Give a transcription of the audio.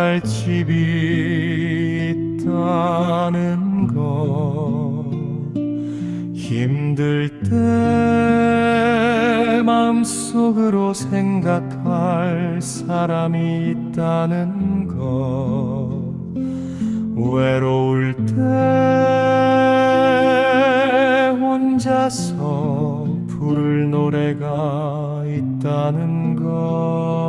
갈 집이 있다는 것, 힘들 때 마음속으로 생각할 사람이 있다는 것, 외로울 때 혼자서 부를 노래가 있다는 것.